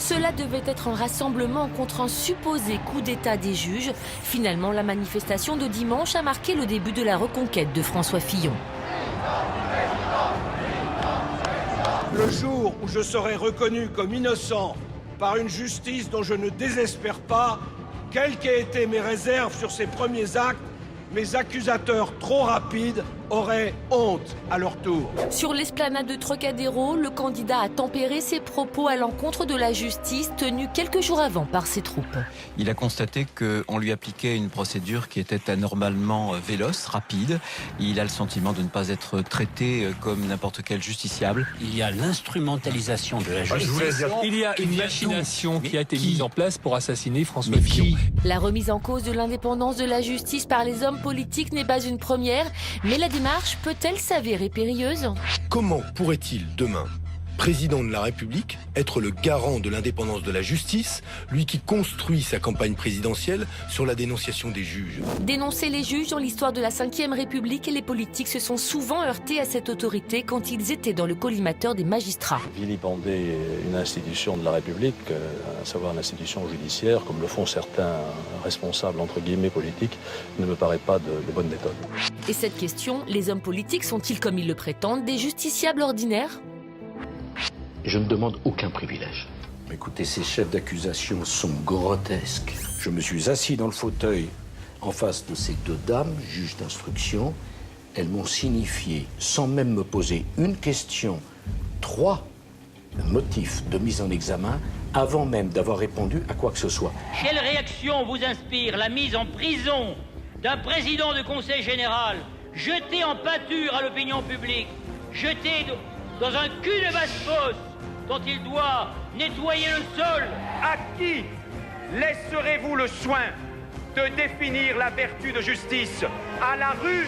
Cela devait être un rassemblement contre un supposé coup d'État des juges. Finalement, la manifestation de dimanche a marqué le début de la reconquête de François Fillon. Le jour où je serai reconnu comme innocent par une justice dont je ne désespère pas, quelles qu'aient été mes réserves sur ces premiers actes, mes accusateurs trop rapides auraient honte à leur tour. Sur l'esplanade de Trocadéro, le candidat a tempéré ses propos à l'encontre de la justice tenue quelques jours avant par ses troupes. Il a constaté qu'on lui appliquait une procédure qui était anormalement véloce, rapide. Il a le sentiment de ne pas être traité comme n'importe quel justiciable. Il y a l'instrumentalisation de la justice. Il y a une machination qui a été mise en place pour assassiner François Fillon. La remise en cause de l'indépendance de la justice par les hommes politiques n'est pas une première, mais la démarche peut-elle s'avérer périlleuse ? Comment pourrait-il demain, président de la République, être le garant de l'indépendance de la justice, lui qui construit sa campagne présidentielle sur la dénonciation des juges ? Dénoncer les juges dans l'histoire de la Ve République, les politiques se sont souvent heurtés à cette autorité quand ils étaient dans le collimateur des magistrats. Vilipender une institution de la République, à savoir l'institution judiciaire, comme le font certains responsables entre guillemets politiques, ne me paraît pas de bonne méthode. Et cette question, les hommes politiques sont-ils, comme ils le prétendent, des justiciables ordinaires ? Je ne demande aucun privilège. Écoutez, ces chefs d'accusation sont grotesques. Je me suis assis dans le fauteuil en face de ces deux dames, juges d'instruction. Elles m'ont signifié, sans même me poser une question, 3 motifs de mise en examen avant même d'avoir répondu à quoi que ce soit. Quelle réaction vous inspire la mise en prison d'un président de conseil général, jeté en pâture à l'opinion publique, jeté dans un cul de basse-fosse dont il doit nettoyer le sol? À qui laisserez-vous le soin de définir la vertu de justice? À la rue,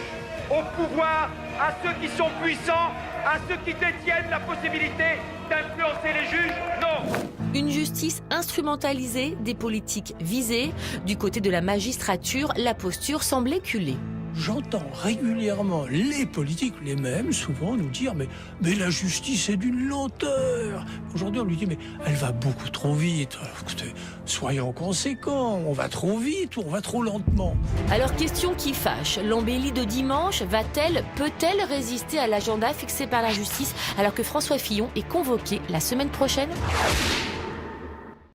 au pouvoir, à ceux qui sont puissants, à ceux qui détiennent la possibilité d'influencer les juges? Non! Une justice instrumentalisée, des politiques visées. Du côté de la magistrature, la posture semble éculée. J'entends régulièrement les politiques, les mêmes, souvent nous dire mais la justice est d'une lenteur. Aujourd'hui, on lui dit mais elle va beaucoup trop vite. Écoutez, soyons conséquents, on va trop vite ou on va trop lentement. Alors, question qui fâche, l'embellie de dimanche peut-elle résister à l'agenda fixé par la justice alors que François Fillon est convoqué la semaine prochaine ?